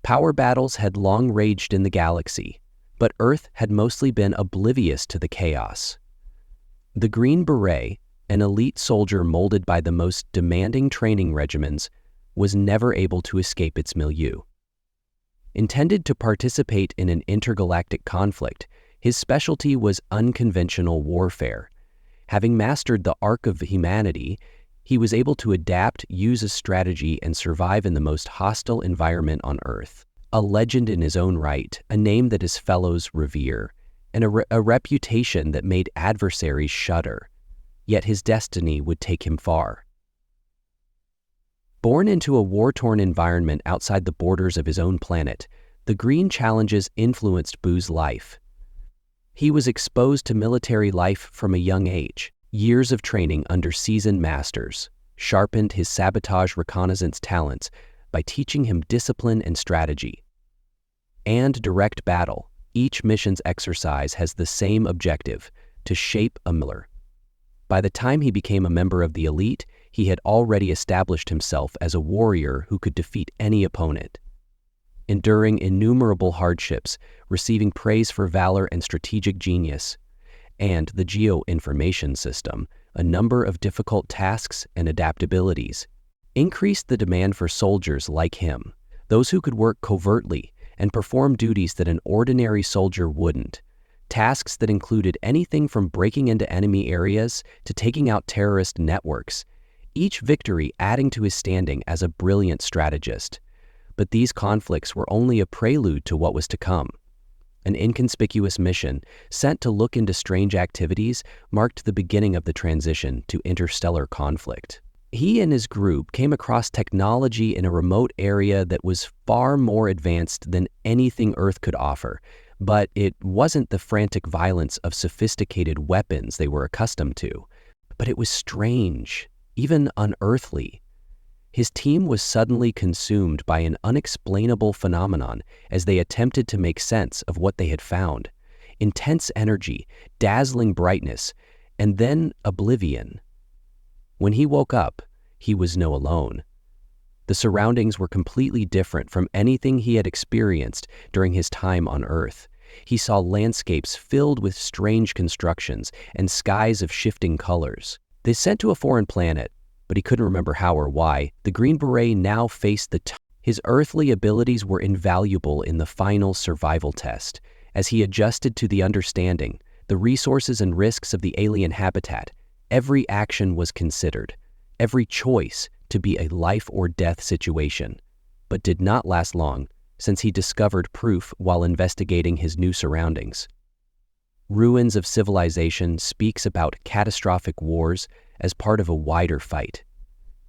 Power battles had long raged in the galaxy, but Earth had mostly been oblivious to the chaos. The Green Beret, an elite soldier molded by the most demanding training regimens, was never able to escape its milieu. Intended to participate in an intergalactic conflict, his specialty was unconventional warfare. Having mastered the arc of humanity, he was able to adapt, use a strategy, and survive in the most hostile environment on Earth. A legend in his own right, a name that his fellows revere, and a reputation that made adversaries shudder. Yet his destiny would take him far. Born into a war-torn environment outside the borders of his own planet, the Green challenges influenced Boo's life. He was exposed to military life from a young age. Years of training under seasoned masters sharpened his sabotage reconnaissance talents by teaching him discipline and strategy. And direct battle, each mission's exercise has the same objective: to shape a miller. By the time he became a member of the elite, he had already established himself as a warrior who could defeat any opponent. Enduring innumerable hardships, receiving praise for valor and strategic genius, and the geo-information system, a number of difficult tasks and adaptabilities, increased the demand for soldiers like him, those who could work covertly and perform duties that an ordinary soldier wouldn't, tasks that included anything from breaking into enemy areas to taking out terrorist networks, each victory adding to his standing as a brilliant strategist. But these conflicts were only a prelude to what was to come. An inconspicuous mission, sent to look into strange activities, marked the beginning of the transition to interstellar conflict. He and his group came across technology in a remote area that was far more advanced than anything Earth could offer, but it wasn't the frantic violence of sophisticated weapons they were accustomed to. But it was strange, even unearthly. His team was suddenly consumed by an unexplainable phenomenon as they attempted to make sense of what they had found. Intense energy, dazzling brightness, and then oblivion. When he woke up, he was no alone. The surroundings were completely different from anything he had experienced during his time on Earth. He saw landscapes filled with strange constructions and skies of shifting colors. They sent to a foreign planet, but he couldn't remember how or why. The Green Beret now faced his earthly abilities were invaluable in the final survival test. As he adjusted to the understanding, the resources and risks of the alien habitat, every action was considered, every choice to be a life or death situation, but did not last long, since he discovered proof while investigating his new surroundings. Ruins of Civilization speaks about catastrophic wars as part of a wider fight.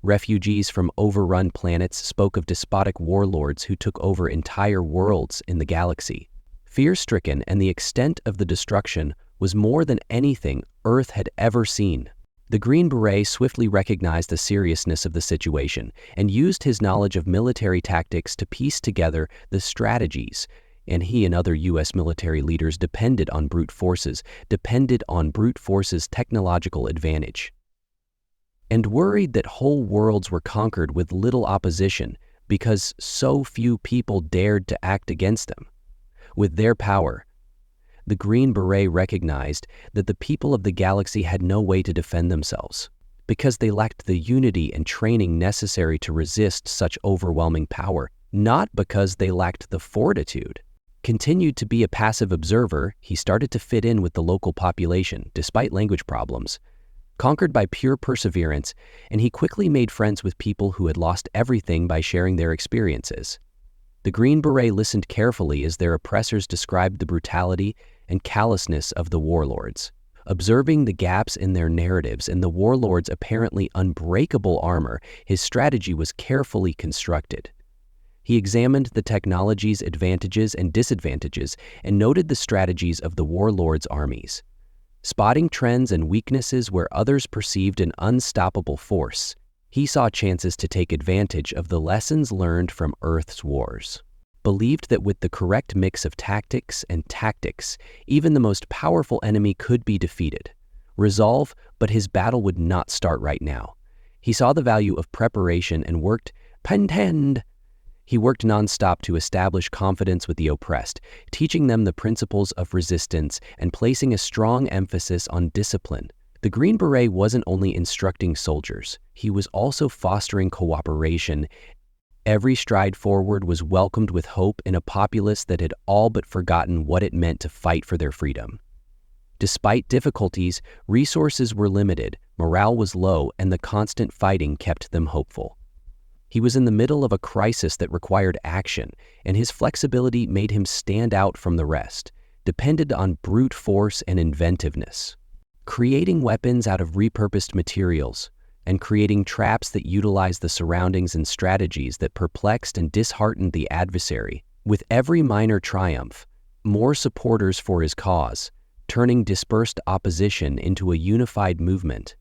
Refugees from overrun planets spoke of despotic warlords who took over entire worlds in the galaxy. Fear-stricken, and the extent of the destruction was more than anything Earth had ever seen. The Green Beret swiftly recognized the seriousness of the situation and used his knowledge of military tactics to piece together the strategies, and he and other U.S. military leaders depended on brute force's technological advantage. And worried that whole worlds were conquered with little opposition because so few people dared to act against them. With their power, the Green Beret recognized that the people of the galaxy had no way to defend themselves because they lacked the unity and training necessary to resist such overwhelming power, not because they lacked the fortitude. Continued to be a passive observer, he started to fit in with the local population despite language problems. Conquered by pure perseverance, and he quickly made friends with people who had lost everything by sharing their experiences. The Green Beret listened carefully as their oppressors described the brutality and callousness of the warlords. Observing the gaps in their narratives and the warlords' apparently unbreakable armor, his strategy was carefully constructed. He examined the technology's advantages and disadvantages and noted the strategies of the warlords' armies. Spotting trends and weaknesses where others perceived an unstoppable force, he saw chances to take advantage of the lessons learned from Earth's wars. Believed that with the correct mix of tactics and tactics, even the most powerful enemy could be defeated. Resolve, but his battle would not start right now. He saw the value of preparation and worked He worked nonstop to establish confidence with the oppressed, teaching them the principles of resistance and placing a strong emphasis on discipline. The Green Beret wasn't only instructing soldiers, he was also fostering cooperation. Every stride forward was welcomed with hope in a populace that had all but forgotten what it meant to fight for their freedom. Despite difficulties, resources were limited, morale was low, and the constant fighting kept them hopeful. He was in the middle of a crisis that required action, and his flexibility made him stand out from the rest, depended on brute force and inventiveness. Creating weapons out of repurposed materials, and creating traps that utilized the surroundings and strategies that perplexed and disheartened the adversary. With every minor triumph, more supporters for his cause, turning dispersed opposition into a unified movement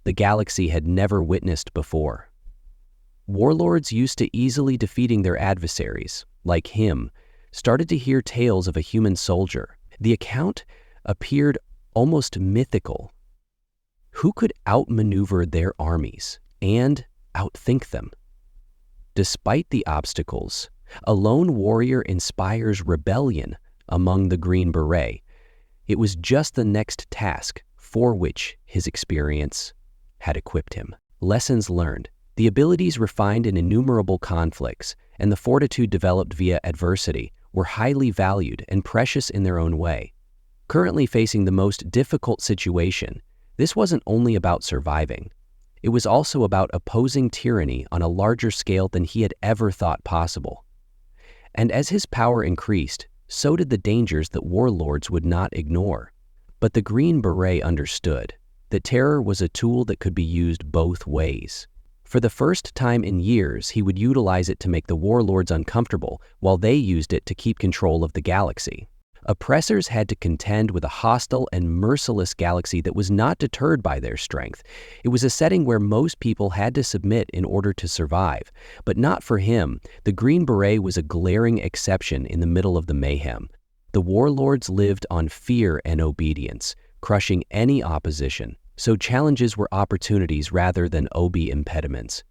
the galaxy had never witnessed before. Warlords used to easily defeating their adversaries, like him, started to hear tales of a human soldier. The account appeared almost mythical. Who could outmaneuver their armies and outthink them? Despite the obstacles, a lone warrior inspires rebellion among the Green Beret. It was just the next task for which his experience had equipped him. Lessons learned. The abilities refined in innumerable conflicts and the fortitude developed via adversity were highly valued and precious in their own way. Currently facing the most difficult situation, this wasn't only about surviving. It was also about opposing tyranny on a larger scale than he had ever thought possible. And as his power increased, so did the dangers that warlords would not ignore. But the Green Beret understood that terror was a tool that could be used both ways. For the first time in years, he would utilize it to make the warlords uncomfortable, while they used it to keep control of the galaxy. Oppressors had to contend with a hostile and merciless galaxy that was not deterred by their strength. It was a setting where most people had to submit in order to survive. But not for him. The Green Beret was a glaring exception in the middle of the mayhem. The warlords lived on fear and obedience, crushing any opposition. So challenges were opportunities rather than impediments.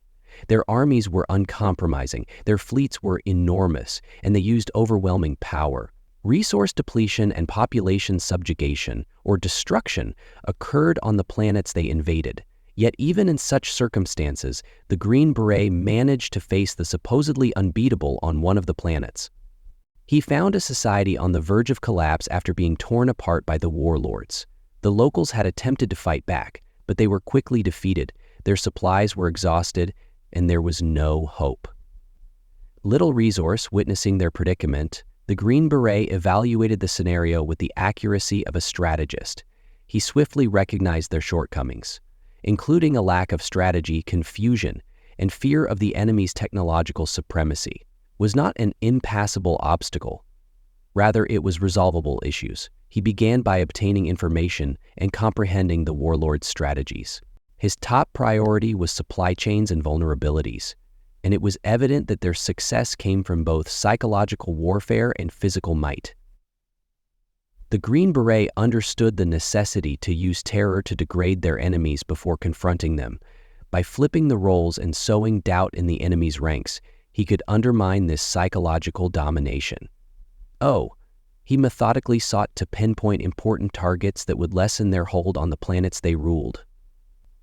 Their armies were uncompromising, their fleets were enormous, and they used overwhelming power. Resource depletion and population subjugation, or destruction, occurred on the planets they invaded. Yet even in such circumstances, the Green Beret managed to face the supposedly unbeatable on one of the planets. He found a society on the verge of collapse after being torn apart by the warlords. The locals had attempted to fight back, but they were quickly defeated, their supplies were exhausted, and there was no hope. Little resource witnessing their predicament, the Green Beret evaluated the scenario with the accuracy of a strategist. He swiftly recognized their shortcomings, including a lack of strategy, confusion, and fear of the enemy's technological supremacy, was not an impassable obstacle. Rather, it was resolvable issues. He began by obtaining information and comprehending the warlord's strategies. His top priority was supply chains and vulnerabilities, and it was evident that their success came from both psychological warfare and physical might. The Green Beret understood the necessity to use terror to degrade their enemies before confronting them. By flipping the roles and sowing doubt in the enemy's ranks, he could undermine this psychological domination. He methodically sought to pinpoint important targets that would lessen their hold on the planets they ruled.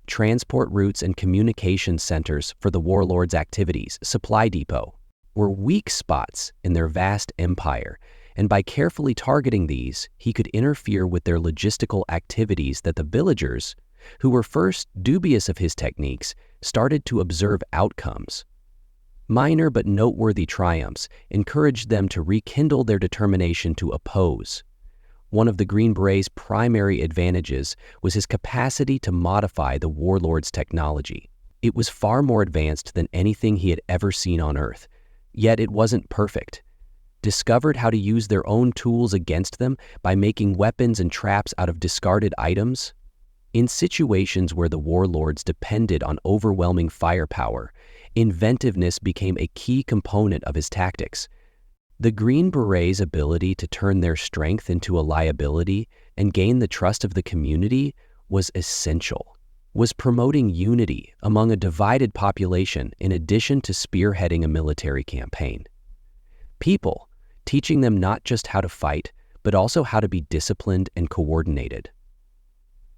Transport routes and communication centers for the warlords' activities, supply depot, were weak spots in their vast empire, and by carefully targeting these, he could interfere with their logistical activities that the villagers, who were first dubious of his techniques, started to observe outcomes. Minor but noteworthy triumphs encouraged them to rekindle their determination to oppose. One of the Green Beret's primary advantages was his capacity to modify the warlord's technology. It was far more advanced than anything he had ever seen on Earth, yet it wasn't perfect. Discovered how to use their own tools against them by making weapons and traps out of discarded items? In situations where the warlords depended on overwhelming firepower, inventiveness became a key component of his tactics. The Green Beret's ability to turn their strength into a liability and gain the trust of the community was essential. was promoting unity among a divided population in addition to spearheading a military campaign. People, teaching them not just how to fight, but also how to be disciplined and coordinated.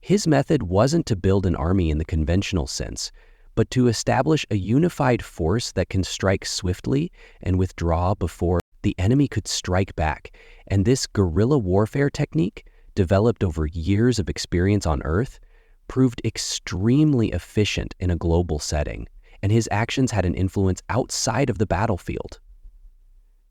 His method wasn't to build an army in the conventional sense, but to establish a unified force that can strike swiftly and withdraw before the enemy could strike back. And this guerrilla warfare technique, developed over years of experience on Earth, proved extremely efficient in a global setting, and his actions had an influence outside of the battlefield.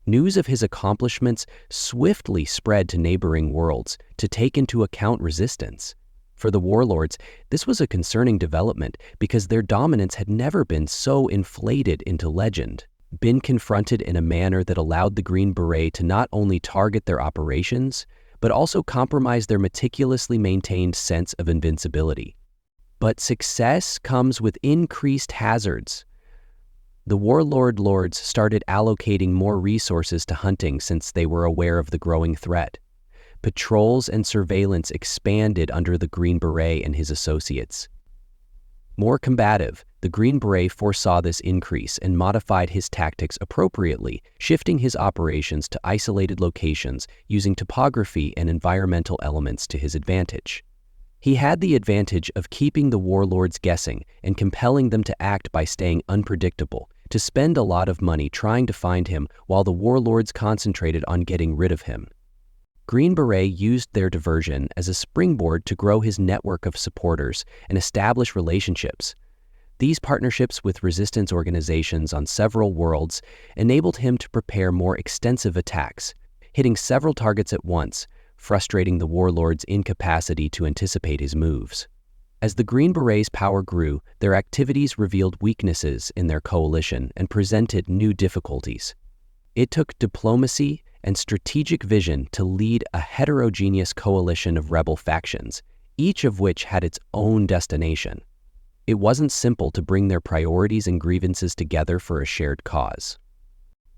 News of his accomplishments swiftly spread to neighboring worlds to take into account resistance. For the warlords, this was a concerning development because their dominance had never been so inflated into legend, been confronted in a manner that allowed the Green Beret to not only target their operations, but also compromise their meticulously maintained sense of invincibility. But success comes with increased hazards. The warlord lords started allocating more resources to hunting since they were aware of the growing threat. Patrols and surveillance expanded under the Green Beret and his associates. More combative, the Green Beret foresaw this increase and modified his tactics appropriately, shifting his operations to isolated locations using topography and environmental elements to his advantage. He had the advantage of keeping the warlords guessing and compelling them to act by staying unpredictable, to spend a lot of money trying to find him while the warlords concentrated on getting rid of him. Green Beret used their diversion as a springboard to grow his network of supporters and establish relationships. These partnerships with resistance organizations on several worlds enabled him to prepare more extensive attacks, hitting several targets at once, frustrating the warlord's incapacity to anticipate his moves. As the Green Beret's power grew, their activities revealed weaknesses in their coalition and presented new difficulties. It took diplomacy and strategic vision to lead a heterogeneous coalition of rebel factions, each of which had its own destination. It wasn't simple to bring their priorities and grievances together for a shared cause.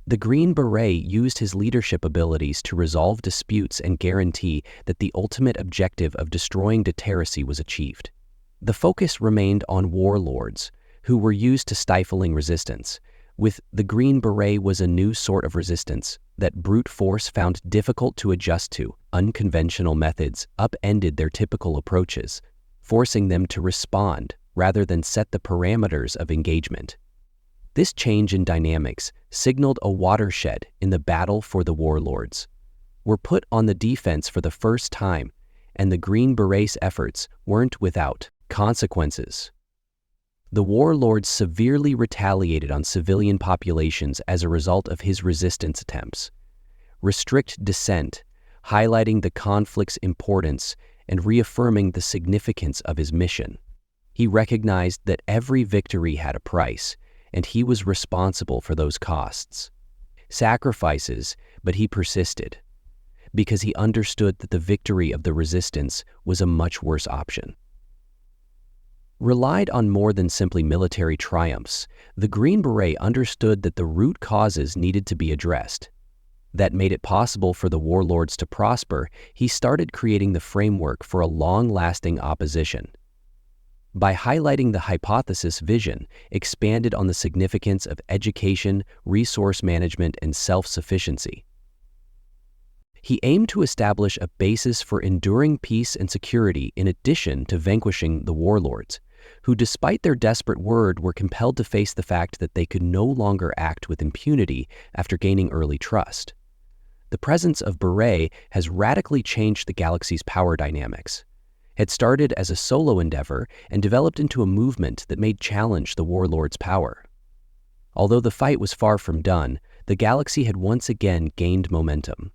The Green Beret used his leadership abilities to resolve disputes and guarantee that the ultimate objective of destroying Deteracy was achieved. The focus remained on warlords, who were used to stifling resistance. With the Green Beret was a new sort of resistance that brute force found difficult to adjust to. Unconventional methods upended their typical approaches, forcing them to respond rather than set the parameters of engagement. This change in dynamics signaled a watershed in the battle for the warlords. Were put on the defense for the first time, and the Green Beret's efforts weren't without consequences. The warlords severely retaliated on civilian populations as a result of his resistance attempts. Restrict dissent, highlighting the conflict's importance and reaffirming the significance of his mission. He recognized that every victory had a price, and he was responsible for those costs. Sacrifices, but he persisted, because he understood that the victory of the resistance was a much worse option. Relied on more than simply military triumphs, the Green Beret understood that the root causes needed to be addressed. That made it possible for the warlords to prosper. He started creating the framework for a long-lasting opposition. By highlighting the hypothesis vision, expanded on the significance of education, resource management, and self-sufficiency. He aimed to establish a basis for enduring peace and security in addition to vanquishing the warlords, who despite their desperate word were compelled to face the fact that they could no longer act with impunity after gaining early trust. The presence of Beret has radically changed the galaxy's power dynamics. It started as a solo endeavor and developed into a movement that made challenge the warlords' power. Although the fight was far from done, the galaxy had once again gained momentum.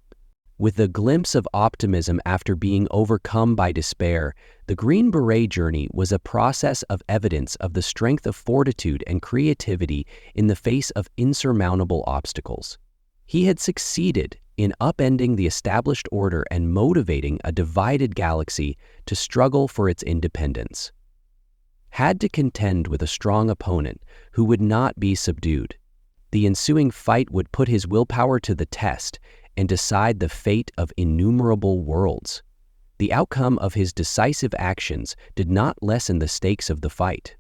With a glimpse of optimism after being overcome by despair, the Green Beret journey was a process of evidence of the strength of fortitude and creativity in the face of insurmountable obstacles. He had succeeded in upending the established order and motivating a divided galaxy to struggle for its independence. Had to contend with a strong opponent who would not be subdued. The ensuing fight would put his willpower to the test and decide the fate of innumerable worlds. The outcome of his decisive actions did not lessen the stakes of the fight.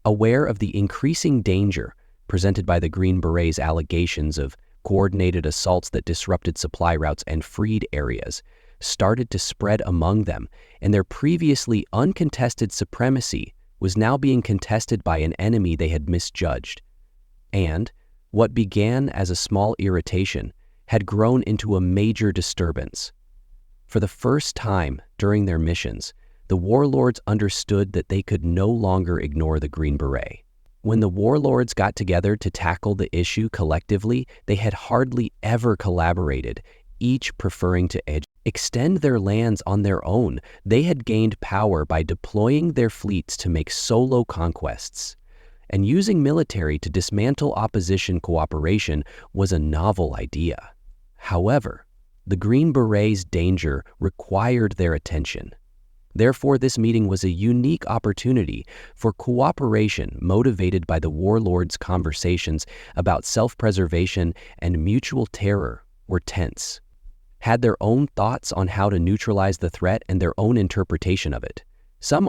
Aware of the increasing danger presented by the Green Berets' allegations of coordinated assaults that disrupted supply routes and freed areas started to spread among them, and their previously uncontested supremacy was now being contested by an enemy they had misjudged. And what began as a small irritation had grown into a major disturbance. For the first time during their missions, the warlords understood that they could no longer ignore the Green Beret. When the warlords got together to tackle the issue collectively, they had hardly ever collaborated, each preferring to extend their lands on their own. They had gained power by deploying their fleets to make solo conquests. And using military to dismantle opposition cooperation was a novel idea. However, the Green Berets' danger required their attention. Therefore, this meeting was a unique opportunity for cooperation motivated by the warlords' conversations about self-preservation and mutual terror were tense. Had their own thoughts on how to neutralize the threat and their own interpretation of it. Some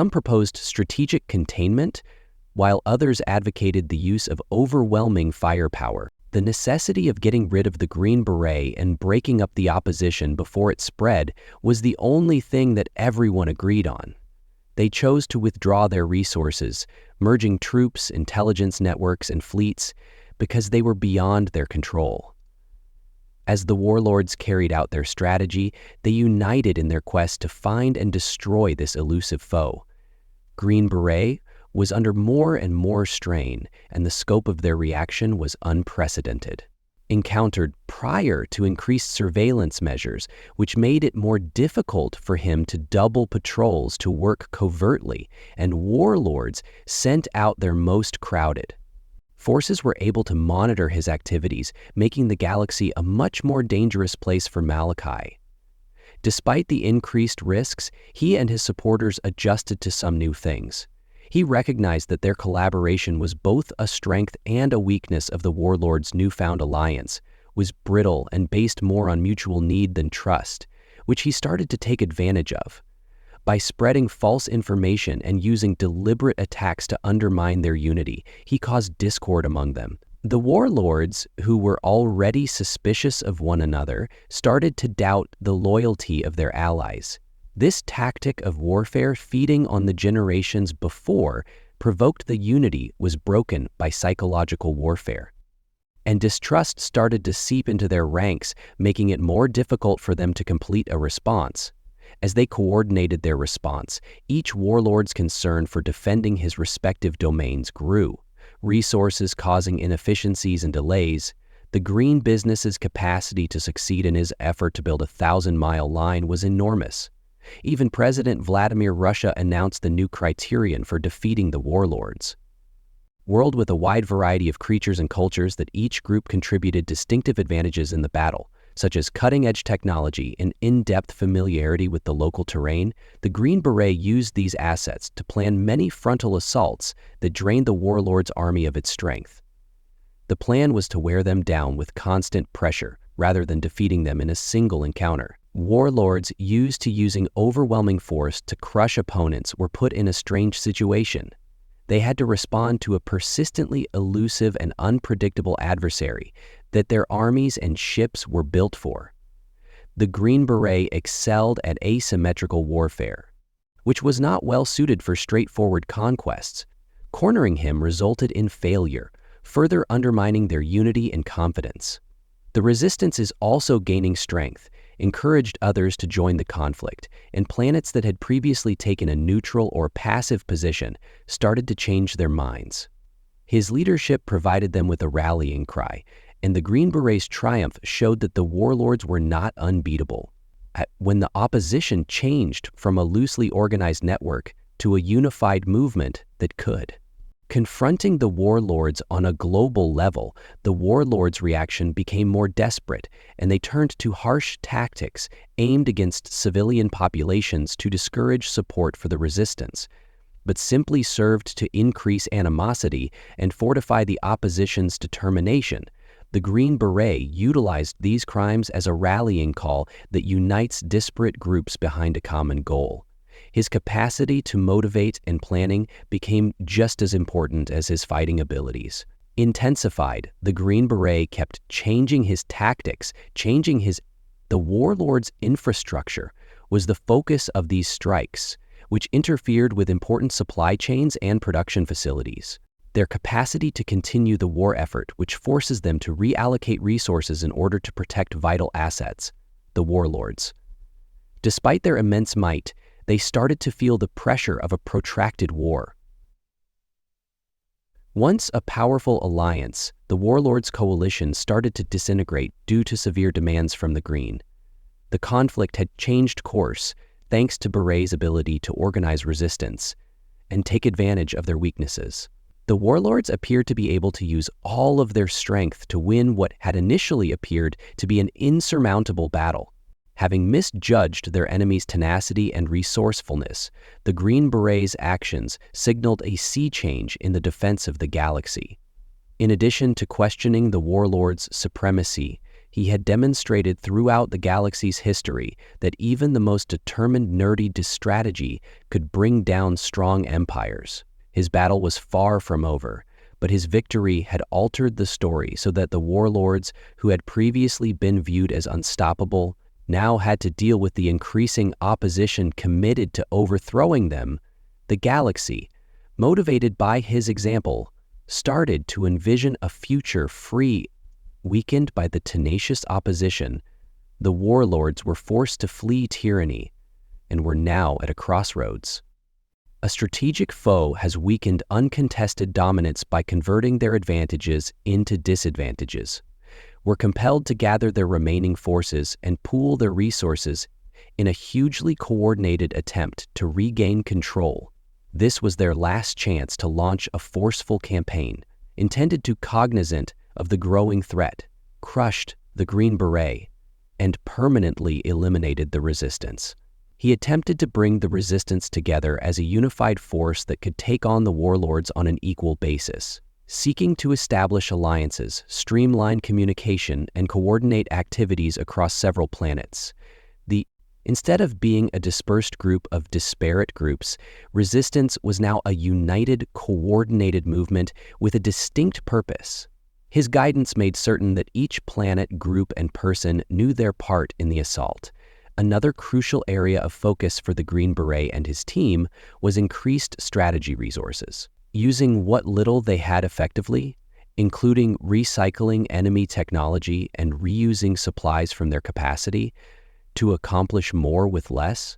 proposed strategic containment, while others advocated the use of overwhelming firepower. The necessity of getting rid of the Green Beret and breaking up the opposition before it spread was the only thing that everyone agreed on. They chose to withdraw their resources, merging troops, intelligence networks, and fleets, because they were beyond their control. As the warlords carried out their strategy, they united in their quest to find and destroy this elusive foe. Green Beret was under more and more strain, and the scope of their reaction was unprecedented. Encountered prior to increased surveillance measures, which made it more difficult for him to double patrols to work covertly, and warlords sent out their most crowded. Forces were able to monitor his activities, making the galaxy a much more dangerous place for Malachi. Despite the increased risks, he and his supporters adjusted to some new things. He recognized that their collaboration was both a strength and a weakness of the warlords' newfound alliance, was brittle and based more on mutual need than trust, which he started to take advantage of. By spreading false information and using deliberate attacks to undermine their unity, he caused discord among them. The warlords, who were already suspicious of one another, started to doubt the loyalty of their allies. This tactic of warfare, feeding on the generations before, provoked the unity was broken by psychological warfare. And distrust started to seep into their ranks, making it more difficult for them to complete a response. As they coordinated their response, each warlord's concern for defending his respective domains grew, resources causing inefficiencies and delays. The green business's capacity to succeed in his effort to build a 1,000-mile line was enormous. Even President Vladimir Russia announced the new criterion for defeating the warlords. World with a wide variety of creatures and cultures that each group contributed distinctive advantages in the battle, such as cutting-edge technology and in-depth familiarity with the local terrain. The Green Beret used these assets to plan many frontal assaults that drained the warlords' army of its strength. The plan was to wear them down with constant pressure rather than defeating them in a single encounter. Warlords used to using overwhelming force to crush opponents were put in a strange situation. They had to respond to a persistently elusive and unpredictable adversary that their armies and ships were built for. The Green Beret excelled at asymmetrical warfare, which was not well suited for straightforward conquests. Cornering him resulted in failure, further undermining their unity and confidence. The resistance is also gaining strength, encouraged others to join the conflict, and planets that had previously taken a neutral or passive position started to change their minds. His leadership provided them with a rallying cry, and the Green Berets' triumph showed that the warlords were not unbeatable. When the opposition changed from a loosely organized network to a unified movement that could. Confronting the warlords on a global level, the warlords' reaction became more desperate, and they turned to harsh tactics aimed against civilian populations to discourage support for the resistance, but simply served to increase animosity and fortify the opposition's determination. The Green Beret utilized these crimes as a rallying call that unites disparate groups behind a common goal. His capacity to motivate and planning became just as important as his fighting abilities. Intensified, the Green Beret kept changing his tactics, the warlord's infrastructure was the focus of these strikes, which interfered with important supply chains and production facilities. Their capacity to continue the war effort, which forces them to reallocate resources in order to protect vital assets, the warlords. Despite their immense might, they started to feel the pressure of a protracted war. Once a powerful alliance, the warlords' coalition started to disintegrate due to severe demands from the Green. The conflict had changed course thanks to Beret's ability to organize resistance and take advantage of their weaknesses. The warlords appeared to be able to use all of their strength to win what had initially appeared to be an insurmountable battle. Having misjudged their enemy's tenacity and resourcefulness, the Green Beret's actions signaled a sea change in the defense of the galaxy. In addition to questioning the warlord's supremacy, he had demonstrated throughout the galaxy's history that even the most determined nerdy strategy could bring down strong empires. His battle was far from over, but his victory had altered the story so that the warlords, who had previously been viewed as unstoppable, now had to deal with the increasing opposition committed to overthrowing them. The galaxy, motivated by his example, started to envision a future free. Weakened by the tenacious opposition, the warlords were forced to flee tyranny and were now at a crossroads. A strategic foe has weakened uncontested dominance by converting their advantages into disadvantages. Were compelled to gather their remaining forces and pool their resources in a hugely coordinated attempt to regain control. This was their last chance to launch a forceful campaign, intended to cognizant of the growing threat, crushed the Green Beret, and permanently eliminated the resistance. He attempted to bring the resistance together as a unified force that could take on the warlords on an equal basis. Seeking to establish alliances, streamline communication, and coordinate activities across several planets. Instead of being a dispersed group of disparate groups, resistance was now a united, coordinated movement with a distinct purpose. His guidance made certain that each planet, group, and person knew their part in the assault. Another crucial area of focus for the Green Beret and his team was increased strategy resources. Using what little they had effectively, including recycling enemy technology and reusing supplies from their capacity to accomplish more with less,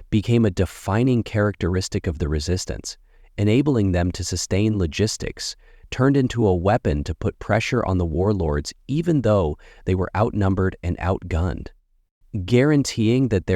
became a defining characteristic of the resistance, enabling them to sustain logistics, turned into a weapon to put pressure on the warlords even though they were outnumbered and outgunned, guaranteeing that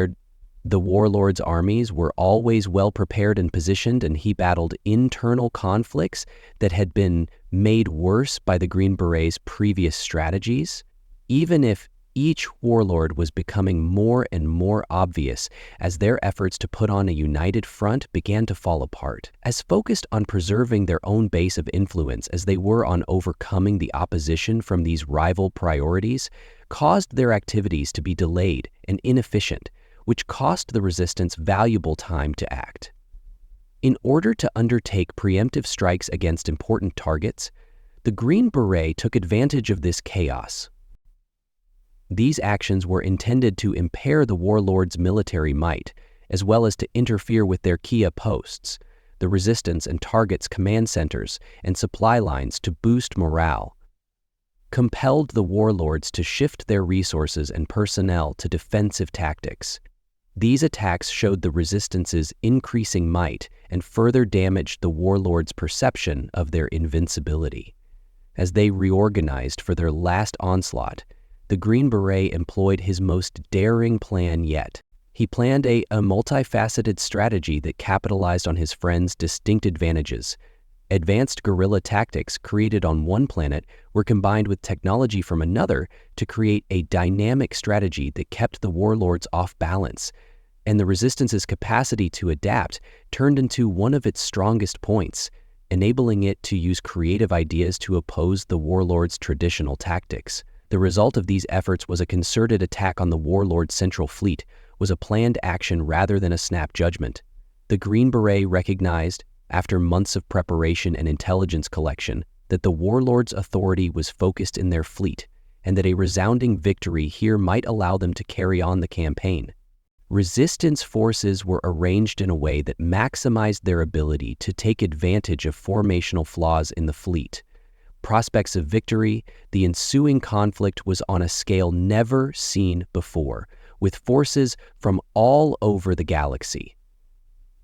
the warlords' armies were always well prepared and positioned, and he battled internal conflicts that had been made worse by the Green Beret's previous strategies, even if each warlord was becoming more and more obvious as their efforts to put on a united front began to fall apart. As focused on preserving their own base of influence as they were on overcoming the opposition from these rival priorities, caused their activities to be delayed and inefficient, which cost the resistance valuable time to act. In order to undertake preemptive strikes against important targets, the Green Beret took advantage of this chaos. These actions were intended to impair the warlords' military might, as well as to interfere with their key posts, the resistance and targets' command centers and supply lines to boost morale, compelled the warlords to shift their resources and personnel to defensive tactics. These attacks showed the resistance's increasing might and further damaged the warlords' perception of their invincibility. As they reorganized for their last onslaught, the Green Beret employed his most daring plan yet. He planned a multifaceted strategy that capitalized on his friend's distinct advantages. Advanced guerrilla tactics created on one planet were combined with technology from another to create a dynamic strategy that kept the warlords off balance, and the resistance's capacity to adapt turned into one of its strongest points, enabling it to use creative ideas to oppose the warlord's traditional tactics. The result of these efforts was a concerted attack on the warlord's central fleet, was a planned action rather than a snap judgment. The Green Beret recognized, after months of preparation and intelligence collection, that the warlord's authority was focused in their fleet, and that a resounding victory here might allow them to carry on the campaign. Resistance forces were arranged in a way that maximized their ability to take advantage of formational flaws in the fleet. Prospects of victory, the ensuing conflict was on a scale never seen before, with forces from all over the galaxy.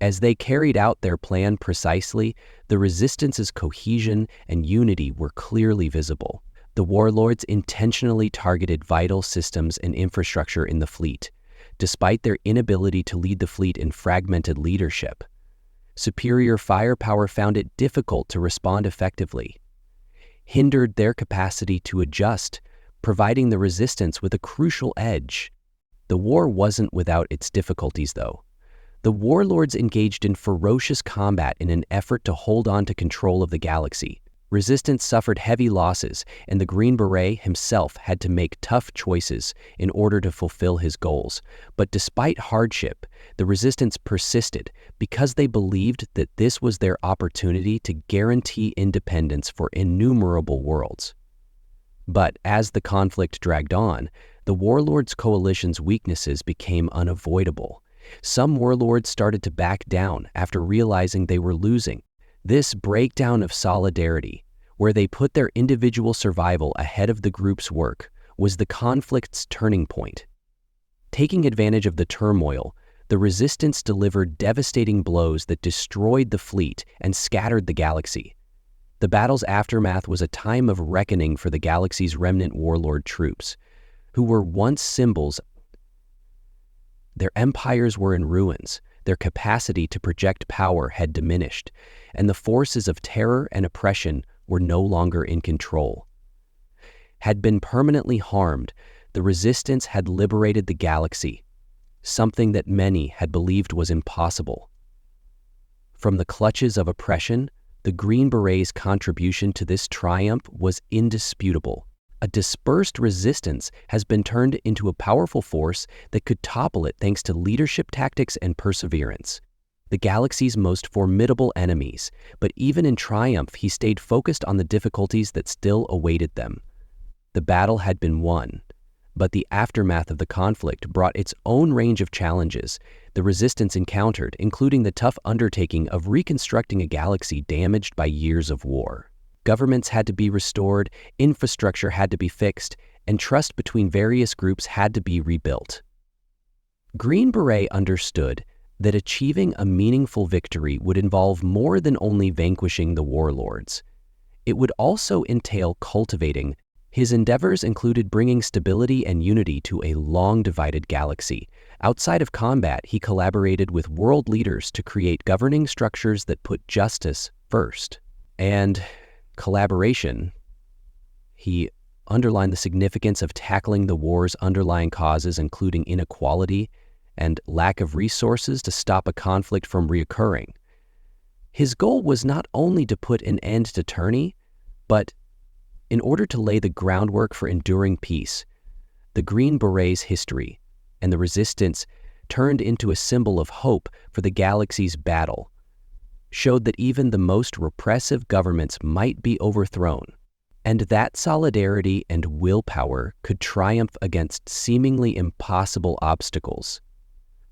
As they carried out their plan precisely, the Resistance's cohesion and unity were clearly visible. The warlords intentionally targeted vital systems and infrastructure in the fleet, despite their inability to lead the fleet in fragmented leadership. Superior firepower found it difficult to respond effectively, hindered their capacity to adjust, providing the Resistance with a crucial edge. The war wasn't without its difficulties, though. The warlords engaged in ferocious combat in an effort to hold on to control of the galaxy. Resistance suffered heavy losses, and the Green Beret himself had to make tough choices in order to fulfill his goals. But despite hardship, the Resistance persisted because they believed that this was their opportunity to guarantee independence for innumerable worlds. But as the conflict dragged on, the warlords' coalition's weaknesses became unavoidable. Some warlords started to back down after realizing they were losing. This breakdown of solidarity, where they put their individual survival ahead of the group's work, was the conflict's turning point. Taking advantage of the turmoil, the Resistance delivered devastating blows that destroyed the fleet and scattered the galaxy. The battle's aftermath was a time of reckoning for the galaxy's remnant warlord troops, who were once symbols. Their empires were in ruins, their capacity to project power had diminished, and the forces of terror and oppression were no longer in control. Had been permanently harmed, the Resistance had liberated the galaxy, something that many had believed was impossible. From the clutches of oppression, the Green Beret's contribution to this triumph was indisputable. A dispersed Resistance has been turned into a powerful force that could topple it thanks to leadership tactics and perseverance. The galaxy's most formidable enemies, but even in triumph he stayed focused on the difficulties that still awaited them. The battle had been won, but the aftermath of the conflict brought its own range of challenges the Resistance encountered, including the tough undertaking of reconstructing a galaxy damaged by years of war. Governments had to be restored, infrastructure had to be fixed, and trust between various groups had to be rebuilt. Green Beret understood that achieving a meaningful victory would involve more than only vanquishing the warlords. It would also entail cultivating. His endeavors included bringing stability and unity to a long-divided galaxy. Outside of combat, he collaborated with world leaders to create governing structures that put justice first. And collaboration, he underlined the significance of tackling the war's underlying causes, including inequality and lack of resources, to stop a conflict from reoccurring. His goal was not only to put an end to tyranny, but in order to lay the groundwork for enduring peace. The Green Beret's history and the Resistance turned into a symbol of hope for the galaxy's battle, showed that even the most repressive governments might be overthrown, and that solidarity and willpower could triumph against seemingly impossible obstacles.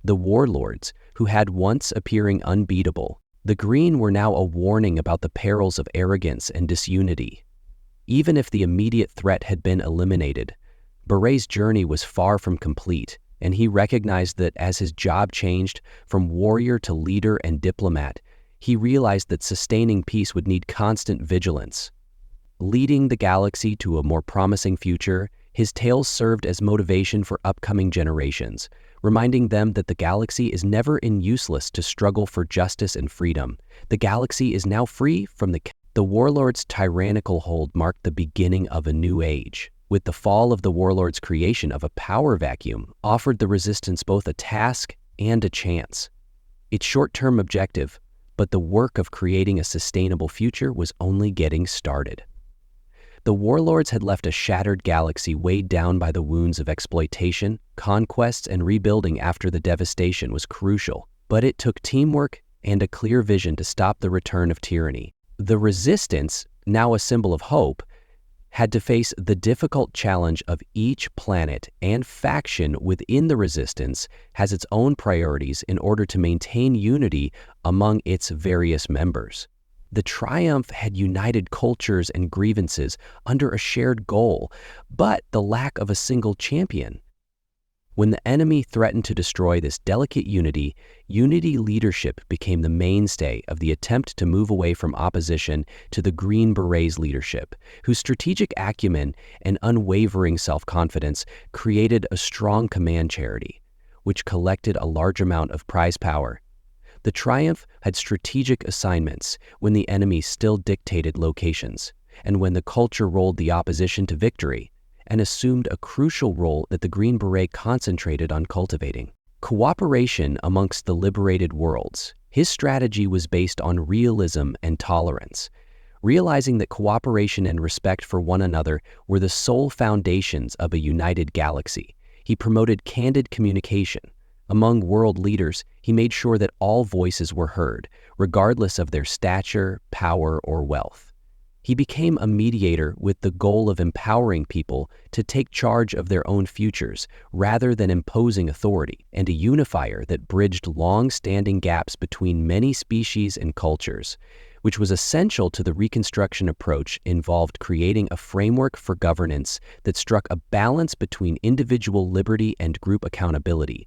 The warlords, who had once appearing unbeatable, the Green, were now a warning about the perils of arrogance and disunity. Even if the immediate threat had been eliminated, Beret's journey was far from complete, and he recognized that as his job changed from warrior to leader and diplomat, he realized that sustaining peace would need constant vigilance. Leading the galaxy to a more promising future, his tales served as motivation for upcoming generations, reminding them that the galaxy is never useless to struggle for justice and freedom. The galaxy is now free from the warlord's tyrannical hold marked the beginning of a new age. With the fall of the warlord's creation of a power vacuum offered the Resistance both a task and a chance. Its short-term objective, but the work of creating a sustainable future was only getting started. The warlords had left a shattered galaxy weighed down by the wounds of exploitation, conquests, and rebuilding after the devastation was crucial, but it took teamwork and a clear vision to stop the return of tyranny. The resistance, now a symbol of hope, had to face the difficult challenge of each planet and faction within the resistance has its own priorities in order to maintain unity among its various members. The triumph had united cultures and grievances under a shared goal, but the lack of a single champion. When the enemy threatened to destroy this delicate unity, unity leadership became the mainstay of the attempt to move away from opposition to the Green Berets leadership, whose strategic acumen and unwavering self-confidence created a strong command charity, which collected a large amount of prize power. The triumph had strategic assignments when the enemy still dictated locations, and when the culture rolled the opposition to victory, and assumed a crucial role that the Green Beret concentrated on cultivating. Cooperation amongst the liberated worlds. His strategy was based on realism and tolerance, realizing that cooperation and respect for one another were the sole foundations of a united galaxy. He promoted candid communication. Among world leaders, he made sure that all voices were heard, regardless of their stature, power, or wealth. He became a mediator with the goal of empowering people to take charge of their own futures rather than imposing authority, and a unifier that bridged long-standing gaps between many species and cultures, which was essential to the Reconstruction approach involved creating a framework for governance that struck a balance between individual liberty and group accountability.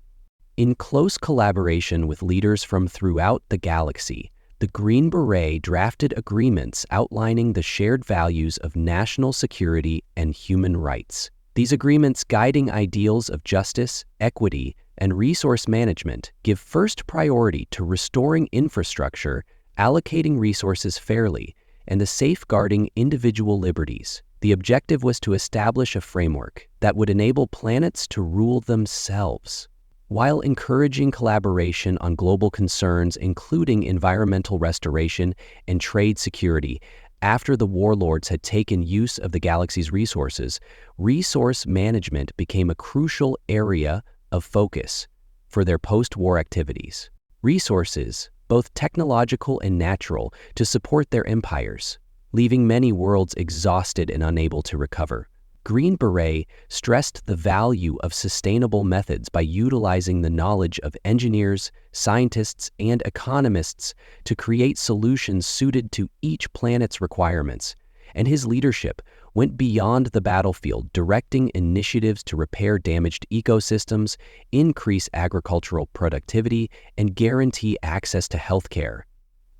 In close collaboration with leaders from throughout the galaxy, the Green Beret drafted agreements outlining the shared values of national security and human rights. These agreements, guiding ideals of justice, equity, and resource management, give first priority to restoring infrastructure, allocating resources fairly, and the safeguarding individual liberties. The objective was to establish a framework that would enable planets to rule themselves, while encouraging collaboration on global concerns including environmental restoration and trade security. After the warlords had taken use of the galaxy's resources, resource management became a crucial area of focus for their post-war activities. Resources, both technological and natural, to support their empires, leaving many worlds exhausted and unable to recover. Green Beret stressed the value of sustainable methods by utilizing the knowledge of engineers, scientists, and economists to create solutions suited to each planet's requirements, and his leadership went beyond the battlefield, directing initiatives to repair damaged ecosystems, increase agricultural productivity, and guarantee access to healthcare.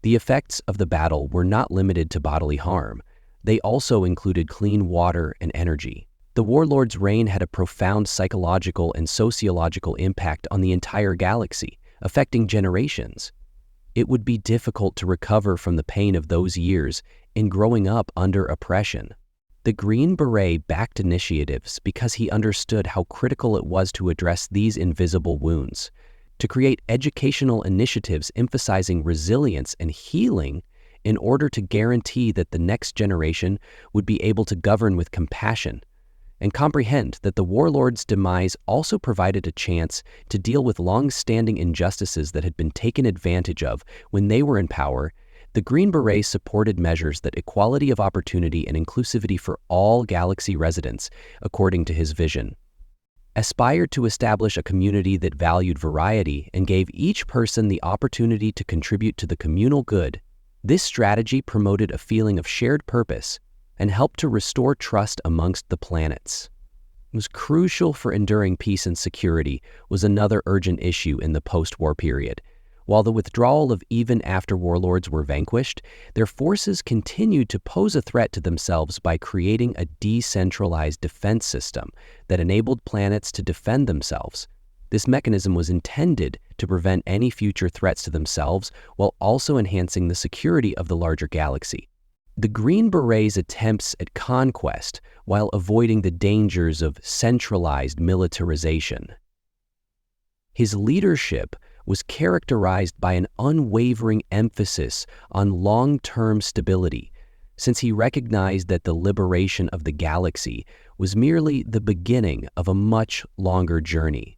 The effects of the battle were not limited to bodily harm. They also included clean water and energy. The warlord's reign had a profound psychological and sociological impact on the entire galaxy, affecting generations. It would be difficult to recover from the pain of those years in growing up under oppression. The Green Beret backed initiatives because he understood how critical it was to address these invisible wounds, to create educational initiatives emphasizing resilience and healing in order to guarantee that the next generation would be able to govern with compassion, and comprehend that the warlord's demise also provided a chance to deal with long-standing injustices that had been taken advantage of when they were in power. The Green Berets supported measures that equality of opportunity and inclusivity for all galaxy residents, according to his vision, aspired to establish a community that valued variety and gave each person the opportunity to contribute to the communal good. This strategy promoted a feeling of shared purpose and helped to restore trust amongst the planets. It was crucial for enduring peace and security was another urgent issue in the post-war period. While the withdrawal of even after warlords were vanquished, their forces continued to pose a threat to themselves by creating a decentralized defense system that enabled planets to defend themselves. This mechanism was intended to prevent any future threats to themselves while also enhancing the security of the larger galaxy. The Green Berets' attempts at conquest while avoiding the dangers of centralized militarization. His leadership was characterized by an unwavering emphasis on long-term stability, since he recognized that the liberation of the galaxy was merely the beginning of a much longer journey,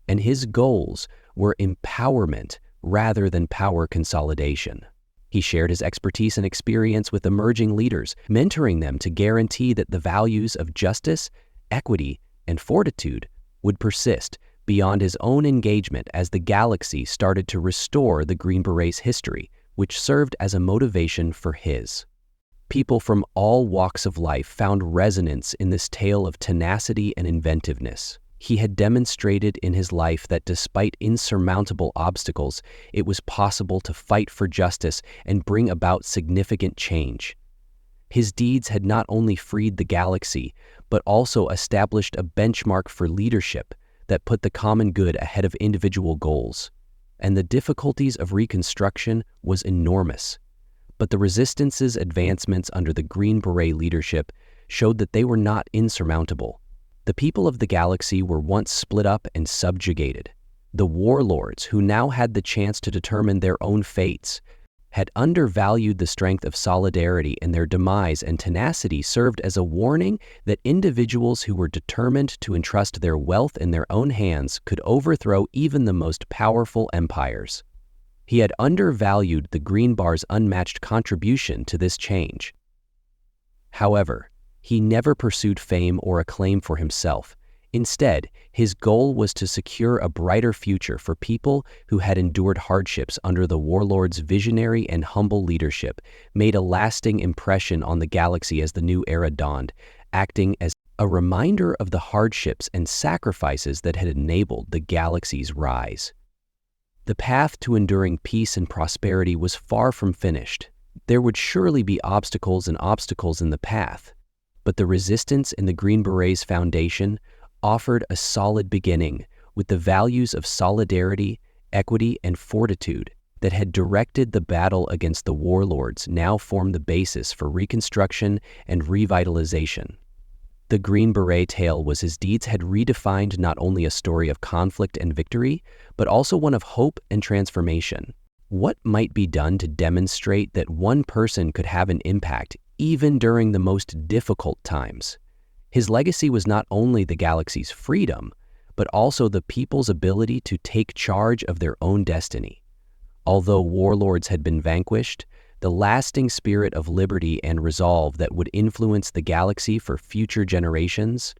and his goals were empowerment rather than power consolidation. He shared his expertise and experience with emerging leaders, mentoring them to guarantee that the values of justice, equity, and fortitude would persist beyond his own engagement as the galaxy started to restore the Green Beret's history, which served as a motivation for his. People from all walks of life found resonance in this tale of tenacity and inventiveness. He had demonstrated in his life that despite insurmountable obstacles, it was possible to fight for justice and bring about significant change. His deeds had not only freed the galaxy, but also established a benchmark for leadership that put the common good ahead of individual goals. And the difficulties of reconstruction was enormous. But the Resistance's advancements under the Green Beret leadership showed that they were not insurmountable. The people of the galaxy were once split up and subjugated. The warlords, who now had the chance to determine their own fates, had undervalued the strength of solidarity, and their demise and tenacity served as a warning that individuals who were determined to entrust their wealth in their own hands could overthrow even the most powerful empires. He had undervalued the Green Bar's unmatched contribution to this change. However, he never pursued fame or acclaim for himself. Instead, his goal was to secure a brighter future for people who had endured hardships under the warlord's visionary and humble leadership, made a lasting impression on the galaxy as the new era dawned, acting as a reminder of the hardships and sacrifices that had enabled the galaxy's rise. The path to enduring peace and prosperity was far from finished. There would surely be obstacles in the path, but the Resistance and the Green Beret's foundation offered a solid beginning with the values of solidarity, equity, and fortitude that had directed the battle against the warlords now formed the basis for reconstruction and revitalization. The Green Beret tale was his deeds had redefined not only a story of conflict and victory, but also one of hope and transformation. What might be done to demonstrate that one person could have an impact even during the most difficult times? His legacy was not only the galaxy's freedom, but also the people's ability to take charge of their own destiny. Although warlords had been vanquished, the lasting spirit of liberty and resolve that would influence the galaxy for future generations